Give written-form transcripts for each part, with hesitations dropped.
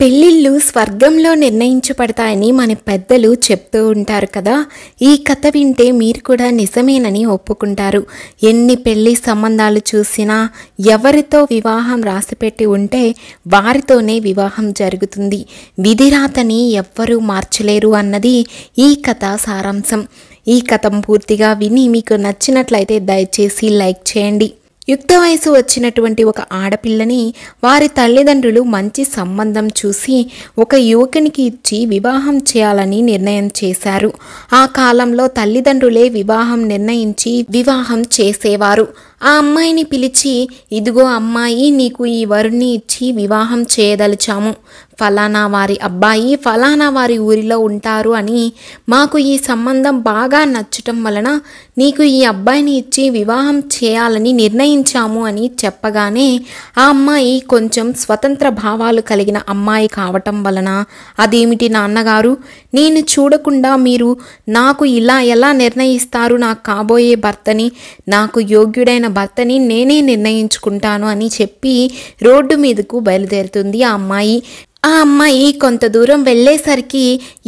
పెళ్ళిళ్ళు స్వర్గంలో నిర్ణయించబడతాయని మన పెద్దలు చెప్తూ ఉంటారు కదా. ఈ కథ వింటే మీరు కూడా నిజమేనని ఒప్పుకుంటారు. ఎన్ని పెళ్లి సంబంధాలు చూసినా ఎవరితో వివాహం రాసిపెట్టి ఉంటే వారితోనే వివాహం జరుగుతుంది. విధిరాతని ఎవ్వరూ మార్చలేరు అన్నది ఈ కథ సారాంశం. ఈ కథ పూర్తిగా విని మీకు నచ్చినట్లయితే దయచేసి లైక్ చేయండి. యుక్త వయసు వచ్చినటువంటి ఒక ఆడపిల్లని వారి తల్లిదండ్రులు మంచి సంబంధం చూసి ఒక యువకునికి ఇచ్చి వివాహం చేయాలని నిర్ణయం చేశారు. ఆ కాలంలో తల్లిదండ్రులే వివాహం నిర్ణయించి వివాహం చేసేవారు. ఆ అమ్మాయిని పిలిచి, ఇదిగో అమ్మాయి, నీకు ఈ వరుణ్ణి ఇచ్చి వివాహం చేయదలిచాము. ఫలానా వారి అబ్బాయి ఫలానా వారి ఊరిలో ఉంటారు అని మాకు ఈ సంబంధం బాగా నచ్చటం వలన నీకు ఈ అబ్బాయిని ఇచ్చి వివాహం చేయాలని నిర్ణయించాము అని చెప్పగానే ఆ అమ్మాయి కొంచెం స్వతంత్ర భావాలు కలిగిన అమ్మాయి కావటం వలన, అదేమిటి నాన్నగారు, నేను చూడకుండా మీరు నాకు ఇలా ఎలా నిర్ణయిస్తారు? నాకు కాబోయే భర్తని, నాకు యోగ్యుడైన భర్తని నేనే నిర్ణయించుకుంటాను అని చెప్పి రోడ్డు మీదకు బయలుదేరుతుంది ఆ అమ్మాయి. ఆ అమ్మాయి కొంత దూరం వెళ్ళేసరికి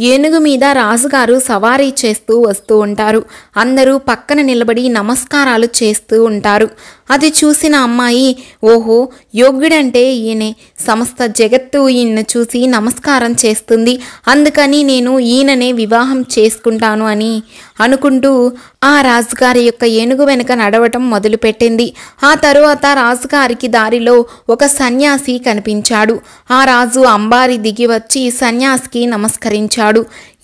ఏనుగు మీద రాజుగారు సవారీ చేస్తూ వస్తూ ఉంటారు. అందరూ పక్కన నిలబడి నమస్కారాలు చేస్తూ ఉంటారు. అది చూసిన అమ్మాయి, ఓహో, యోగ్యుడంటే ఈయనే, సమస్త జగత్తు ఈయన చూసి నమస్కారం చేస్తుంది, అందుకని నేను ఈయననే వివాహం చేసుకుంటాను అని అనుకుంటూ ఆ రాజుగారి యొక్క ఏనుగు వెనుక నడవటం మొదలుపెట్టింది. ఆ తరువాత రాజుగారికి దారిలో ఒక సన్యాసి కనిపించాడు. ఆ రాజు అంబారి దిగి వచ్చి సన్యాసికి నమస్కరించాడు.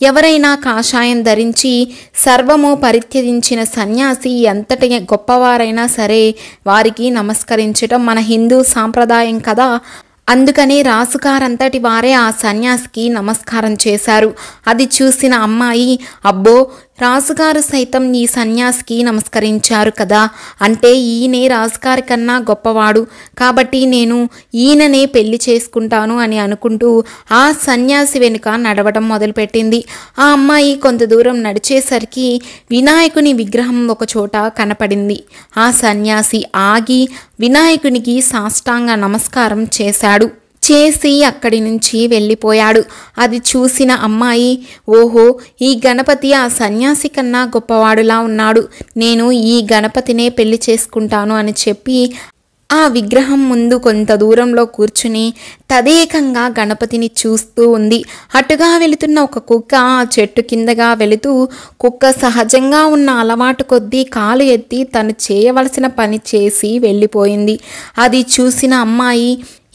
ఎవరైనా కాషాయం ధరించి సర్వము పరిత్యజించిన సన్యాసి ఎంతటి గొప్పవారైనా సరే వారికి నమస్కరించటం మన హిందూ సాంప్రదాయం కదా. అందుకని రాజుగారంతటి వారే ఆ సన్యాసికి నమస్కారం చేశారు. అది చూసిన అమ్మాయి, అబ్బో, రాజుగారు సైతం ఈ సన్యాసికి నమస్కరించారు కదా, అంటే ఈయనే రాజుగారి కన్నా గొప్పవాడు, కాబట్టి నేను ఈయననే పెళ్లి చేసుకుంటాను అని అనుకుంటూ ఆ సన్యాసి వెనుక నడవడం మొదలుపెట్టింది. ఆ అమ్మాయి కొంత దూరం నడిచేసరికి వినాయకుని విగ్రహం ఒక చోట కనపడింది. ఆ సన్యాసి ఆగి వినాయకునికి సాష్టాంగ నమస్కారం చేసి అక్కడి నుంచి వెళ్ళిపోయాడు. అది చూసిన అమ్మాయి, ఓహో, ఈ గణపతి ఆ సన్యాసి కన్నా గొప్పవాడులా ఉన్నాడు, నేను ఈ గణపతినే పెళ్లి చేసుకుంటాను అని చెప్పి ఆ విగ్రహం ముందు కొంత దూరంలో కూర్చుని తదేకంగా గణపతిని చూస్తూ ఉంది. అటుగా వెళుతున్న ఒక కుక్క ఆ చెట్టు కిందగా వెళుతూ కుక్క సహజంగా ఉన్న అలవాటు కొద్దీ కాలు ఎత్తి తను చేయవలసిన పని చేసి వెళ్ళిపోయింది. అది చూసిన అమ్మాయి,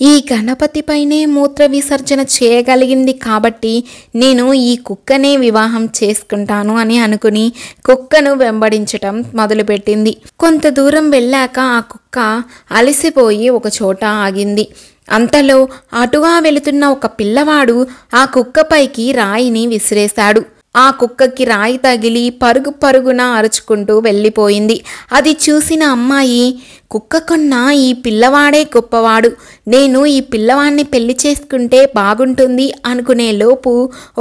ఈ గణపతిపైనే మూత్ర విసర్జన చేయగలిగింది కాబట్టి నేను ఈ కుక్కనే వివాహం చేసుకుంటాను అని అనుకుని కుక్కను వెంబడించటం మొదలుపెట్టింది. కొంత దూరం వెళ్ళాక ఆ కుక్క అలసిపోయి ఒక చోట ఆగింది. అంతలో అటుగా వెళుతున్న ఒక పిల్లవాడు ఆ కుక్కపైకి రాయిని విసిరేశాడు. ఆ కుక్కకి రాయి తగిలి పరుగు పరుగున అరుచుకుంటూ వెళ్ళిపోయింది. అది చూసిన అమ్మాయి, కుక్క కన్నా ఈ పిల్లవాడే గొప్పవాడు, నేను ఈ పిల్లవాడిని పెళ్లి చేసుకుంటే బాగుంటుంది అనుకునే లోపు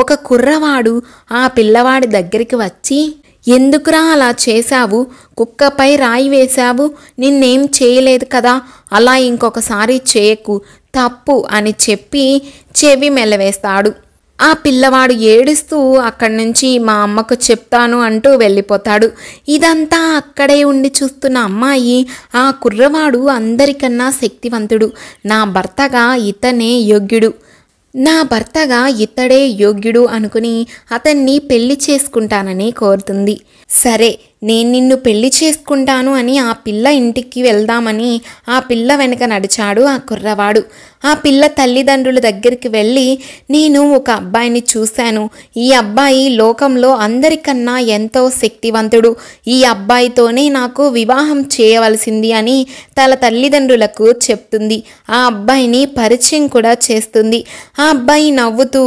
ఒక కుర్రవాడు ఆ పిల్లవాడి దగ్గరికి వచ్చి, ఎందుకురా అలా చేశావు? కుక్కపై రాయి వేశావు, నిన్నేం చేయలేదు కదా, అలా ఇంకొకసారి చేయకు, తప్పు అని చెప్పి చెవి మెల్లవేస్తాడు. ఆ పిల్లవాడు ఏడుస్తూ అక్కడి నుంచి మా అమ్మకు చెప్తాను అంటూ వెళ్ళిపోతాడు. ఇదంతా అక్కడే ఉండి చూస్తున్న అమ్మాయి, ఆ కుర్రవాడు అందరికన్నా శక్తివంతుడు, నా భర్తగా ఇతడే యోగ్యుడు అనుకుని అతన్ని పెళ్లి చేసుకుంటానని కోరుతుంది. సరే, నేను నిన్ను పెళ్లి చేసుకుంటాను అని ఆ పిల్ల ఇంటికి వెళ్దామని ఆ పిల్ల వెనుక నడిచాడు ఆ కుర్రవాడు. ఆ పిల్ల తల్లిదండ్రుల దగ్గరికి వెళ్ళి, నేను ఒక అబ్బాయిని చూశాను, ఈ అబ్బాయి లోకంలో అందరికన్నా ఎంతో శక్తివంతుడు, ఈ అబ్బాయితోనే నాకు వివాహం చేయవలసింది అని తన తల్లిదండ్రులకు చెప్తుంది. ఆ అబ్బాయిని పరిచయం కూడా చేస్తుంది. ఆ అబ్బాయి నవ్వుతూ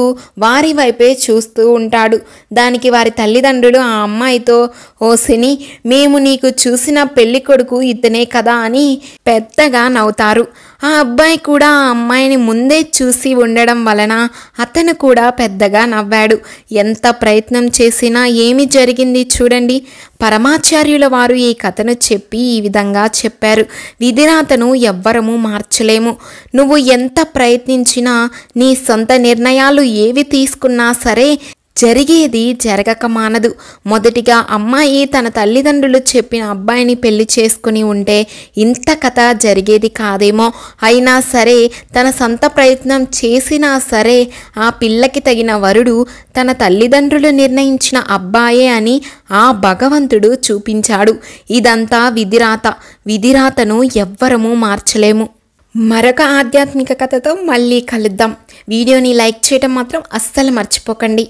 వారి వైపే చూస్తూ ఉంటాడు. దానికి వారి తల్లిదండ్రులు ఆ అమ్మాయితో, ఓ సిని, విని మేము నీకు చూసిన పెళ్లి కొడుకు ఇతనే కదా అని పెద్దగా నవ్వుతారు. ఆ అబ్బాయి కూడా ఆ అమ్మాయిని ముందే చూసి ఉండడం వలన అతను కూడా పెద్దగా నవ్వాడు. ఎంత ప్రయత్నం చేసినా ఏమి జరిగింది చూడండి. పరమాచార్యుల వారు ఈ కథను చెప్పి ఈ విధంగా చెప్పారు, విధిరాతను ఎవ్వరము మార్చలేము. నువ్వు ఎంత ప్రయత్నించినా నీ సొంత నిర్ణయాలు ఏవి తీసుకున్నా సరే జరిగేది జరగక మానదు. మొదటిగా అమ్మాయి తన తల్లిదండ్రులు చెప్పిన అబ్బాయిని పెళ్లి చేసుకుని ఉంటే ఇంత కథ జరిగేది కాదేమో. అయినా సరే తన సొంత ప్రయత్నం చేసినా సరే ఆ పిల్లకి తగిన వరుడు తన తల్లిదండ్రులు నిర్ణయించిన అబ్బాయే అని ఆ భగవంతుడు చూపించాడు. ఇదంతా విధిరాత. విధిరాతను ఎవ్వరము మార్చలేము. మరొక ఆధ్యాత్మిక కథతో మళ్ళీ కలుద్దాం. వీడియోని లైక్ చేయడం మాత్రం అస్సలు మర్చిపోకండి.